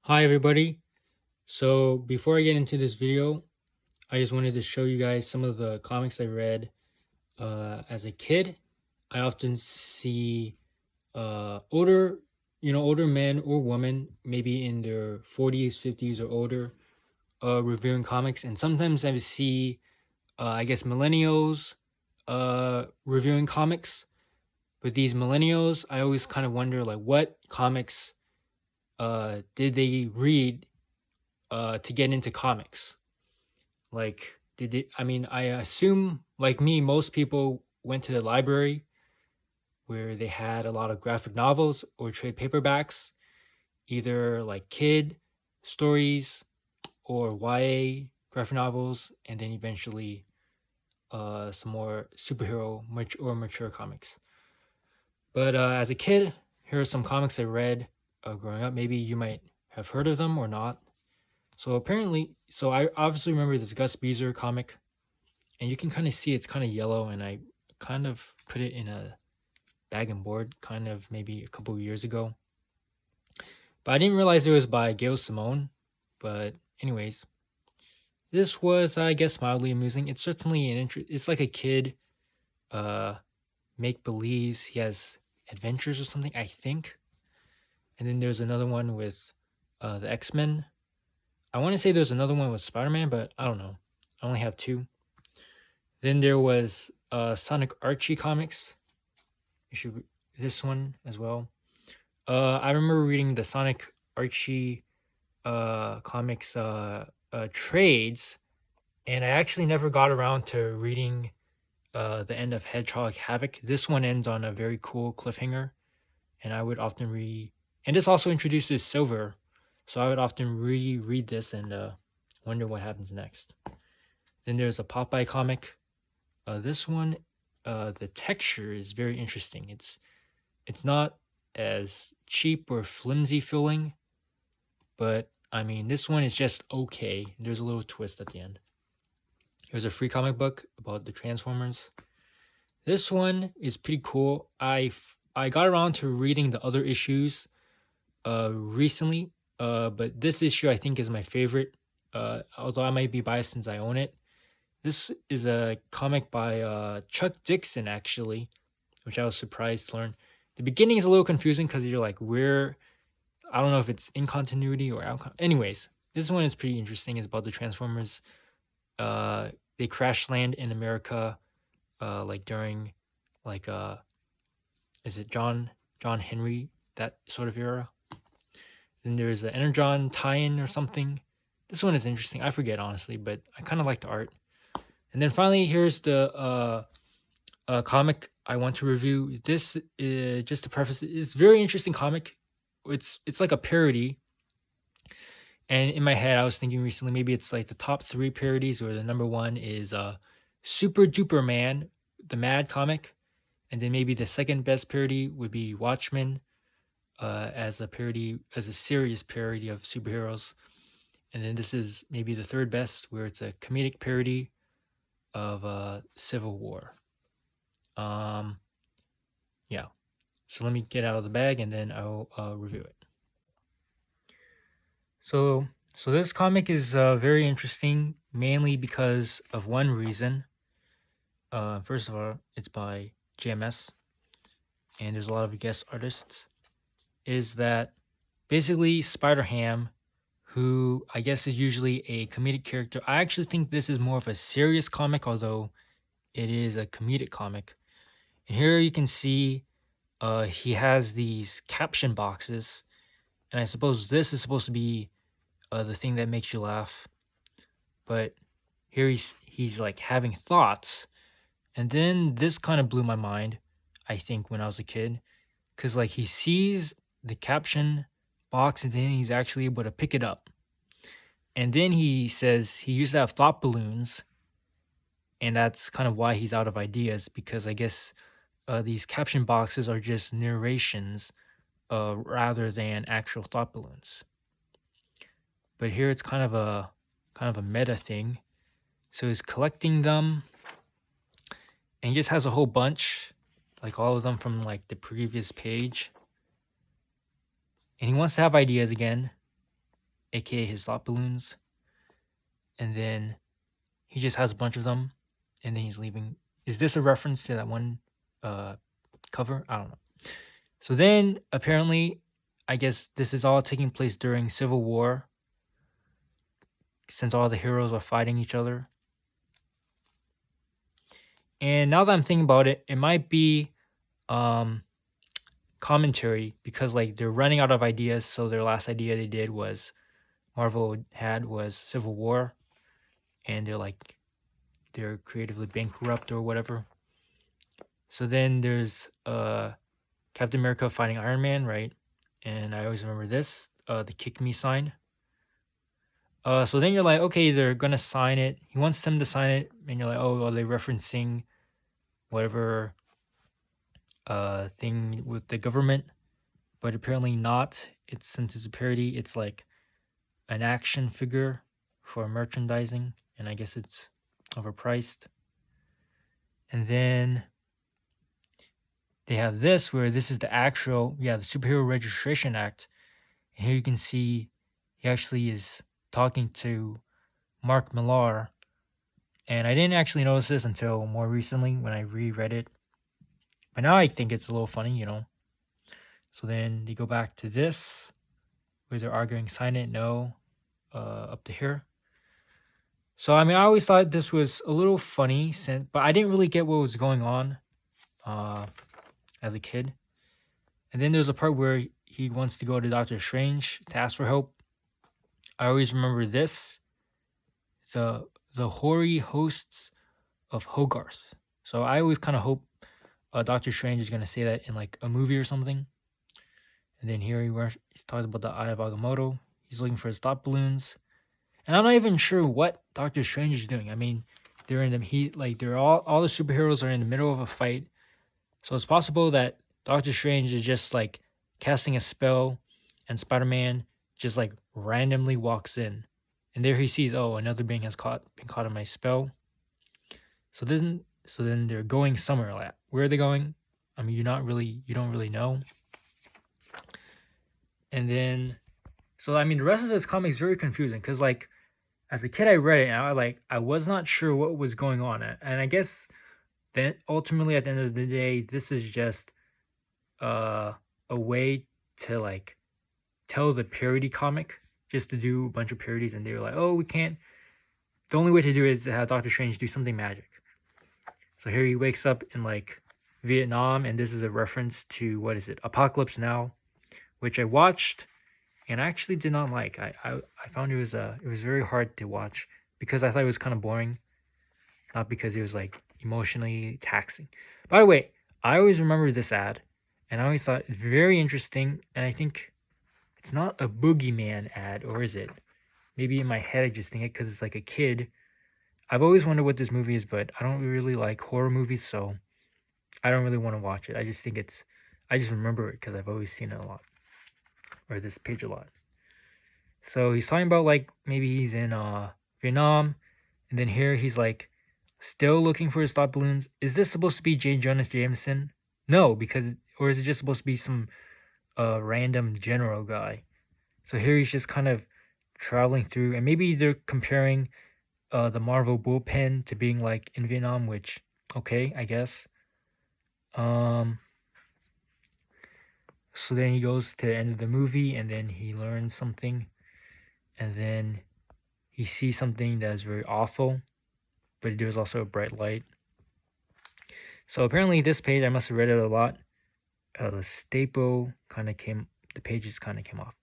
Hi everybody. So before I get into this video, I just wanted to show you guys some of the comics I read as a kid. I often see older men or women, maybe in their 40s, 50s or older, reviewing comics, and sometimes I see I guess millennials reviewing comics. But these millennials, I always kind of wonder like what comics did they read to get into comics? Like, did it? I mean, I assume, like me, most people went to the library where they had a lot of graphic novels or trade paperbacks, either like kid stories or YA graphic novels, and then eventually some more superhero or mature comics. But as a kid, here are some comics I read growing up. Maybe you might have heard of them or not. So I obviously remember this Gus Beezer comic, and you can kind of see it's kind of yellow, and I kind of put it in a bag and board, kind of maybe a couple of years ago. But I didn't realize it was by Gail Simone. But anyways, this was, I guess, mildly amusing. It's certainly It's like a kid, uh, make believes he has adventures or something, I think. And then there's another one with, the X Men. I want to say there's another one with Spider Man, but I don't know. I only have two. Then there was Sonic Archie comics. You should this one as well. I remember reading the Sonic Archie comics trades, and I actually never got around to reading the end of Hedgehog Havoc. This one ends on a very cool cliffhanger, and I would often read. And this also introduces Silver, so I would often reread this and wonder what happens next. Then there's a Popeye comic. This one, the texture is very interesting. It's not as cheap or flimsy feeling, but I mean this one is just okay. There's a little twist at the end. Here's a free comic book about the Transformers. This one is pretty cool. I got around to reading the other issues recently, but this issue I think is my favorite. Although I might be biased since I own it. This is a comic by Chuck Dixon, actually, which I was surprised to learn. The beginning is a little confusing because you're like, where? I don't know if it's in continuity or out. Anyways, this one is pretty interesting. It's about the Transformers. They crash land in America, like during, like is it John Henry, that sort of era. Then there's an Energon tie-in or something. This one is interesting. I forget honestly, but I kind of like the art. And then finally, here's the comic I want to review. This, just to preface it, is very interesting comic. It's like a parody, and in my head, I was thinking recently maybe it's like the top three parodies, or the number one is Super Duper Man, the Mad comic, and then maybe the second best parody would be Watchmen, as a serious parody of superheroes, and then this is maybe the third best, where it's a comedic parody of Civil War. Um, yeah. So let me get out of the bag and then I'll review it. So this comic is very interesting, mainly because of one reason. First of all, it's by JMS, and there's a lot of guest artists. Is that basically Spider Ham, who I guess is usually a comedic character. I actually think this is more of a serious comic, although it is a comedic comic. And here you can see he has these caption boxes, and I suppose this is supposed to be the thing that makes you laugh. But here he's like having thoughts, and then this kind of blew my mind. I think when I was a kid, because like he sees the caption box, and then he's actually able to pick it up, and then he says he used to have thought balloons, and that's kind of why he's out of ideas, because I guess these caption boxes are just narrations rather than actual thought balloons. But here it's kind of a meta thing. So he's collecting them, and he just has a whole bunch, like all of them from the previous page. And he wants to have ideas again. aka his thought balloons, and then he just has a bunch of them, and then he's leaving. Is this a reference to that one cover? I don't know. So then apparently, I guess this is all taking place during Civil War, since all the heroes are fighting each other. And now that I'm thinking about it, it might be commentary, because like they're running out of ideas. So their last idea they did was Marvel had was Civil War, and they're creatively bankrupt or whatever. So then there's Captain America fighting Iron Man, right? And I always remember this, the kick me sign. So then you're like, okay, they're gonna sign it. He wants them to sign it, and you're like, oh, are they referencing whatever thing with the government? But apparently not. It's, since it's a parody, it's like an action figure for merchandising, and I guess it's overpriced. And then they have this, where this is the actual, the Superhero Registration Act. And here you can see he actually is talking to Mark Millar. And I didn't actually notice this until more recently when I reread it. But now I think it's a little funny, So then they go back to this, where they're arguing, sign it, no, up to here. So, I mean, I always thought this was a little funny, but I didn't really get what was going on as a kid. And then there's a part where he wants to go to Doctor Strange to ask for help. I always remember this, the hoary hosts of Hogarth. So I always kind of hope Doctor Strange is going to say that in like a movie or something. And then here he talks about the Eye of Agamotto. He's looking for his thought balloons. And I'm not even sure what Doctor Strange is doing. I mean, they're in the heat, like they're all the superheroes are in the middle of a fight. So it's possible that Doctor Strange is just like casting a spell, and Spider-Man just like randomly walks in. And there he sees, oh, another being has been caught in my spell. So then they're going somewhere. Like, where are they going? I mean, you don't really know. And then, so I mean, the rest of this comic is very confusing, because like, as a kid, I read it and I was not sure what was going on. And I guess then ultimately at the end of the day, this is just a way to like tell the parody comic, just to do a bunch of parodies. And they were like, oh, we can't. The only way to do it is to have Doctor Strange do something magic. So here he wakes up in like Vietnam, and this is a reference to, what is it, Apocalypse Now, which I watched and I actually did not like. I found it was very hard to watch, because I thought it was kind of boring, not because it was like emotionally taxing. By the way, I always remember this ad, and I always thought it's very interesting, and I think it's not a boogeyman ad, or is it? Maybe in my head I just think it because it's like a kid. I've always wondered what this movie is, but I don't really like horror movies, so I don't really want to watch it. I just think I just remember it because I've always seen it a lot, or this page a lot. So he's talking about like maybe he's in Vietnam, and then here he's like still looking for his thought balloons. Is this supposed to be J. Jonah Jameson? No, or is it just supposed to be some random general guy? So here he's just kind of traveling through, and maybe they're comparing the Marvel bullpen to being like in Vietnam, which, okay, I guess. So then he goes to the end of the movie, and then he learns something, and then he sees something that is very awful, but there's also a bright light. So apparently this page, I must have read it a lot. The staple the pages kind of came off.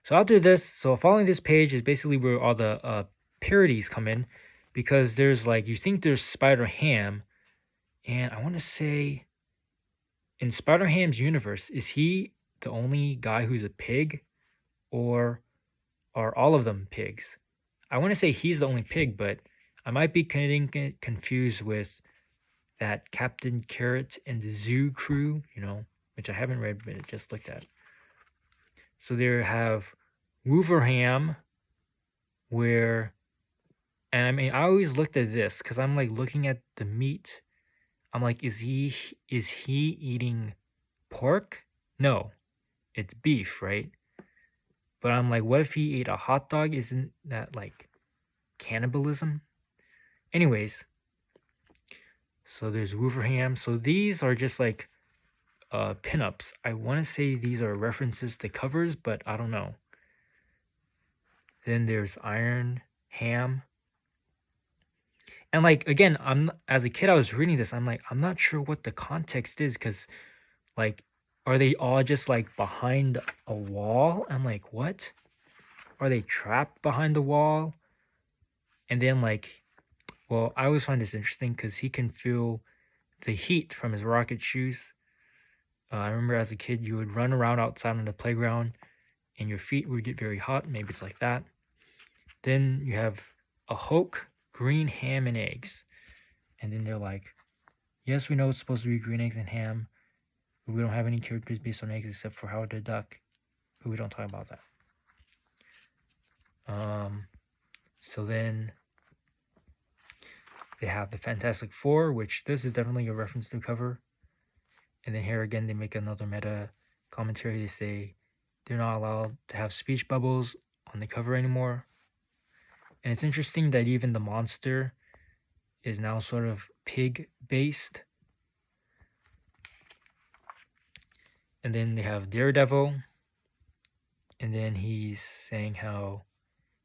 So after this, following this page is basically where all the parodies come in, because there's like, you think there's Spider-Ham, and I want to say in Spider-Ham's universe, is he the only guy who's a pig, or are all of them pigs? I want to say he's the only pig, but I might be getting confused with that Captain Carrot and the Zoo crew, which I haven't read, but just looked at. So there have Wolverham, and I mean, I always looked at this because I'm like looking at the meat. I'm like, is he eating pork? No, it's beef, right? But I'm like, what if he ate a hot dog? Isn't that like cannibalism? Anyways, so there's Wolverham. So these are just like pinups. I want to say these are references to covers, but I don't know. Then there's Iron Ham. And like again, as a kid I was reading this, I'm like, I'm not sure what the context is, because like, are they all just like behind a wall? I'm like, what? Are they trapped behind the wall? And then like, well, I always find this interesting because he can feel the heat from his rocket shoes. I remember as a kid, you would run around outside on the playground and your feet would get very hot. Maybe it's like that. Then you have a Hulk, green ham and eggs. And then they're like, yes, we know it's supposed to be green eggs and ham, but we don't have any characters based on eggs except for Howard the Duck, but we don't talk about that. So then they have the Fantastic Four, which this is definitely a reference to cover. And then here again, they make another meta commentary. They say they're not allowed to have speech bubbles on the cover anymore. And it's interesting that even the monster is now sort of pig-based. And then they have Daredevil. And then he's saying how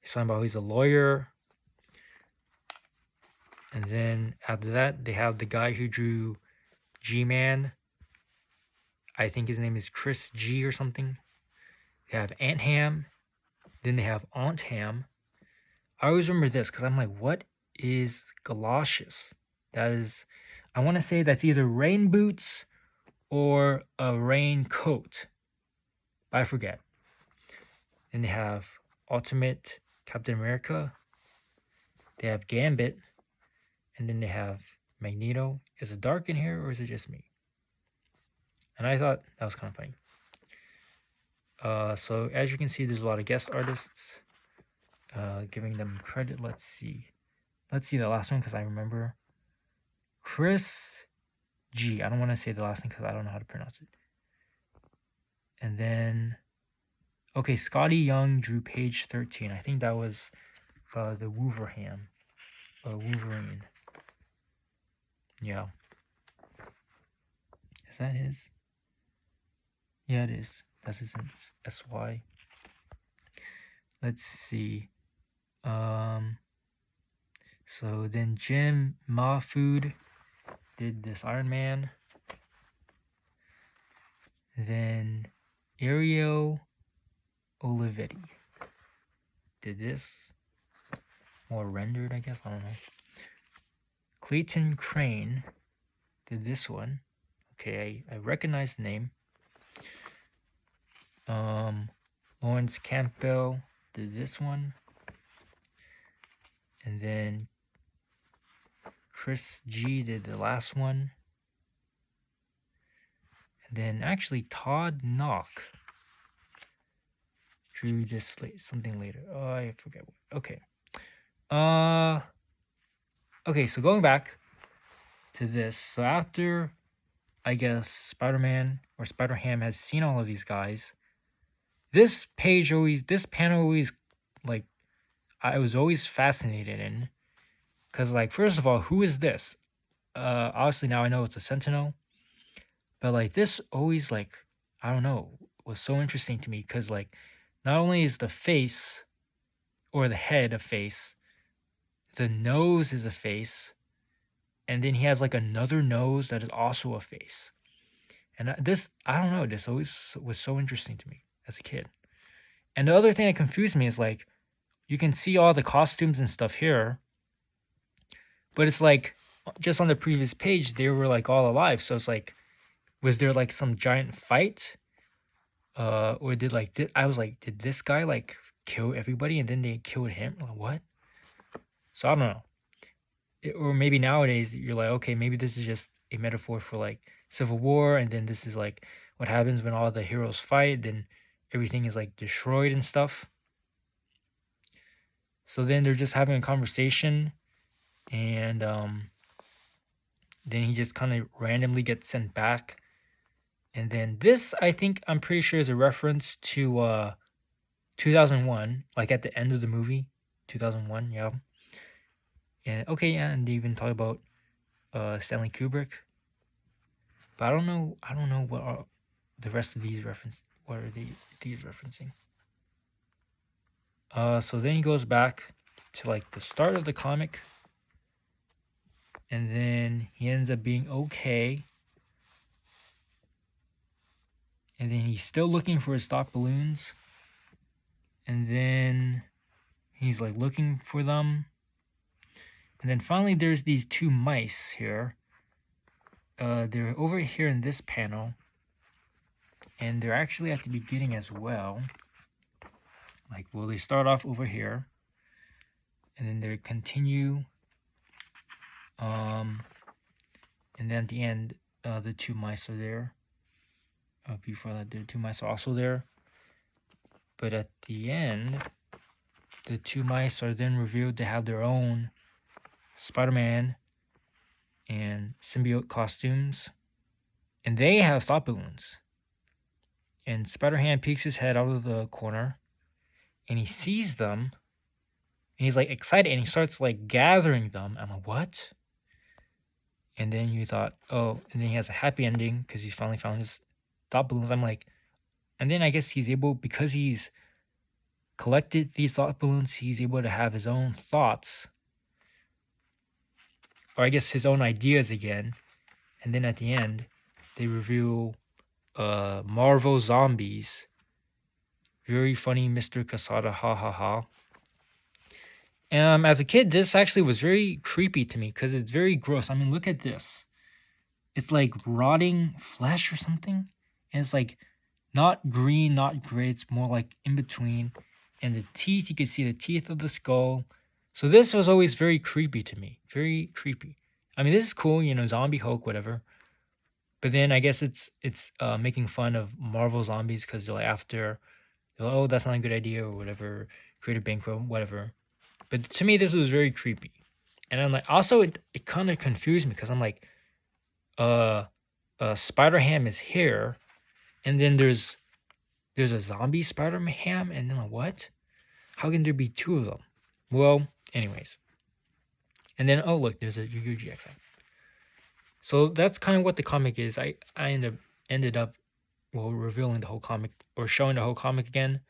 he's talking about he's a lawyer. And then after that, they have the guy who drew G-Man. I think his name is Chris G or something. They have Aunt Ham. Then they have Aunt Ham. I always remember this because I'm like, what is galoshes? That is, I want to say that's either rain boots or a raincoat, but I forget. Then they have Ultimate Captain America. They have Gambit. And then they have Magneto. Is it dark in here or is it just me? And I thought that was kind of funny. So as you can see, there's a lot of guest artists. Giving them credit. Let's see the last one because I remember. Chris G. I don't want to say the last name because I don't know how to pronounce it. And then, okay, Scotty Young drew page 13. I think that was the Wolverham. Wolverine. Yeah. Is that his? Yeah, it is. That's his SY. Let's see. So then Jim Mahfood did this Iron Man. Then Ariel Olivetti did this. More rendered, I guess. I don't know. Clayton Crane did this one. Okay, I recognize the name. Lawrence Campbell did this one. And then Chris G did the last one. And then actually Todd Knock drew this something later. Oh, I forget what. Okay. Okay, so going back to this. So after, I guess, Spider-Man or Spider-Ham has seen all of these guys, this panel always, like, I was always fascinated in. Because, like, first of all, who is this? Obviously now I know it's a Sentinel. But, like, this always, like, I don't know, was so interesting to me. Because, like, not only is the face, or the head a face, the nose is a face. And then he has, like, another nose that is also a face. And this, I don't know, this always was so interesting to me as a kid. And the other thing that confused me is, like, you can see all the costumes and stuff here. But it's like, just on the previous page, they were, like, all alive. So it's like, was there, like, some giant fight? Or did, like, I was like, did this guy, like, kill everybody and then they killed him? Like, what? So I don't know. Or maybe nowadays, you're like, okay, maybe this is just a metaphor for, like, Civil War. And then this is, like, what happens when all the heroes fight. Then everything is, like, destroyed and stuff. So then they're just having a conversation. And then he just kind of randomly gets sent back. And then this, I think, I'm pretty sure is a reference to 2001, like at the end of the movie, 2001, yeah. And okay, yeah, and they even talk about Stanley Kubrick. But I don't know what are the rest of these reference. What are these referencing? So then he goes back to like the start of the comic, and then he ends up being okay. And then he's still looking for his thought balloons. And then he's like looking for them. And then finally there's these two mice here. They're over here in this panel. And they're actually at the beginning as well. Like, well, they start off over here. And then they continue. And then at the end, the two mice are there. Before that, the two mice are also there. But at the end, the two mice are then revealed to have their own Spider-Man and symbiote costumes. And they have thought balloons. And Spider-Ham peeks his head out of the corner. And he sees them. And he's like excited. And he starts like gathering them. I'm like, what? And then you thought, oh, and then he has a happy ending because he's finally found his thought balloons. I'm like, and then I guess he's able, because he's collected these thought balloons, he's able to have his own thoughts, or I guess his own ideas again. And then at the end, they reveal Marvel Zombies. Very funny, Mr. Casada, ha ha ha. As a kid, this actually was very creepy to me because it's very gross. I mean, look at this. It's like rotting flesh or something. And it's like not green, not gray. It's more like in between. And the teeth, you can see the teeth of the skull. So this was always very creepy to me. Very creepy. I mean, this is cool, you know, zombie Hulk, whatever. But then I guess it's making fun of Marvel Zombies because they're like after, they're like, oh, that's not a good idea or whatever. Creative bankrupt, whatever. But to me, this was very creepy. And I'm like, also, it kind of confused me because I'm like, Spider-Ham is here. And then there's a zombie Spider-Ham. And then like, what? How can there be two of them? Well, anyways. And then, oh, look, there's a Yu-Gi-Oh! GX. So that's kind of what the comic is. I ended up, well, revealing the whole comic or showing the whole comic again.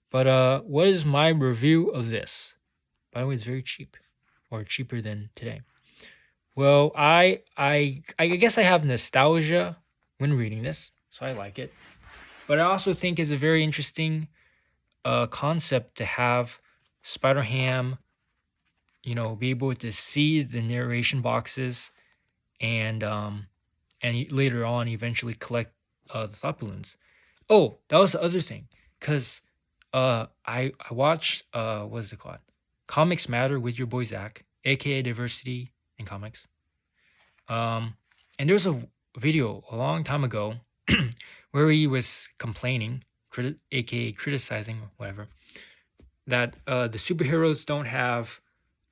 But what is my review of this? By the way, it's very cheap, or cheaper than today. Well, I guess I have nostalgia when reading this, so I like it. But I also think it's a very interesting concept to have Spider-Ham, you know, be able to see the narration boxes and later on eventually collect the thought balloons. Oh, that was the other thing, because I watched what is it called? Comics Matter with your boy Zach, aka Diversity in Comics. And there was a video a long time ago where he was complaining, aka criticizing, whatever, that the superheroes don't have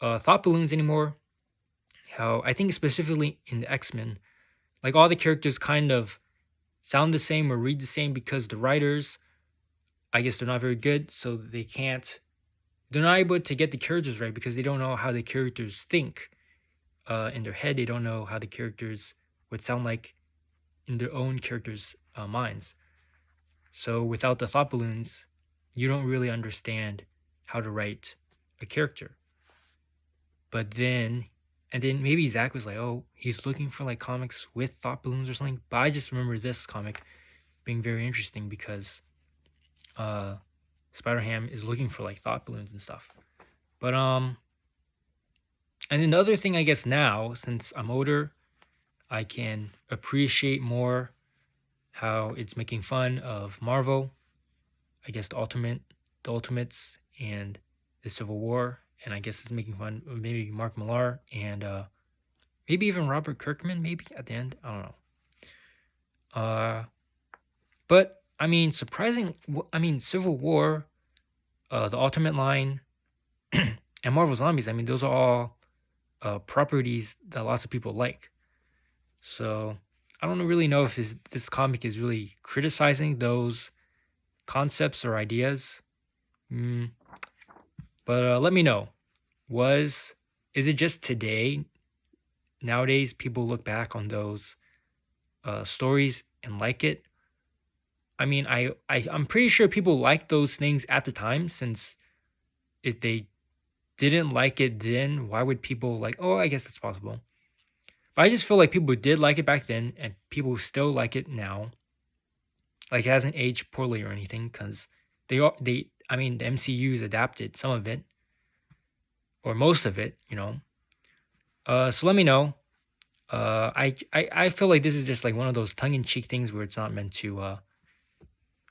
thought balloons anymore. How I think specifically in the X-Men, like all the characters kind of sound the same or read the same because the writers, I guess they're not very good, so they're not able to get the characters right because they don't know how the characters think. In their head, they don't know how the characters would sound like in their own characters' minds. So without the thought balloons, you don't really understand how to write a character. And then maybe Zach was like, oh, he's looking for like comics with thought balloons or something. But I just remember this comic being very interesting because Spider-Ham is looking for like thought balloons and stuff. But and then the other thing, I guess now, since I'm older, I can appreciate more how it's making fun of Marvel, I guess the Ultimates, and the Civil War, and I guess it's making fun of maybe Mark Millar and maybe even Robert Kirkman, maybe at the end. I don't know. But I mean, Civil War, the Ultimate line, and Marvel Zombies. I mean, those are all properties that lots of people like. So I don't really know if this comic is really criticizing those concepts or ideas. Mm, but let me know. Is it just today? Nowadays, people look back on those stories and like it. I mean, I'm pretty sure people like those things at the time, since if they didn't like it then, why would people like? Oh, I guess that's possible. But I just feel like people did like it back then, and people still like it now. Like it hasn't aged poorly or anything, because they. I mean, the MCU's adapted some of it or most of it. So let me know. I feel like this is just like one of those tongue in cheek things where it's not meant to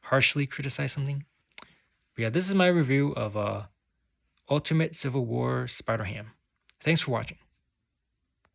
harshly criticize something. But yeah, this is my review of Ultimate Civil War Spider Ham. Thanks for watching.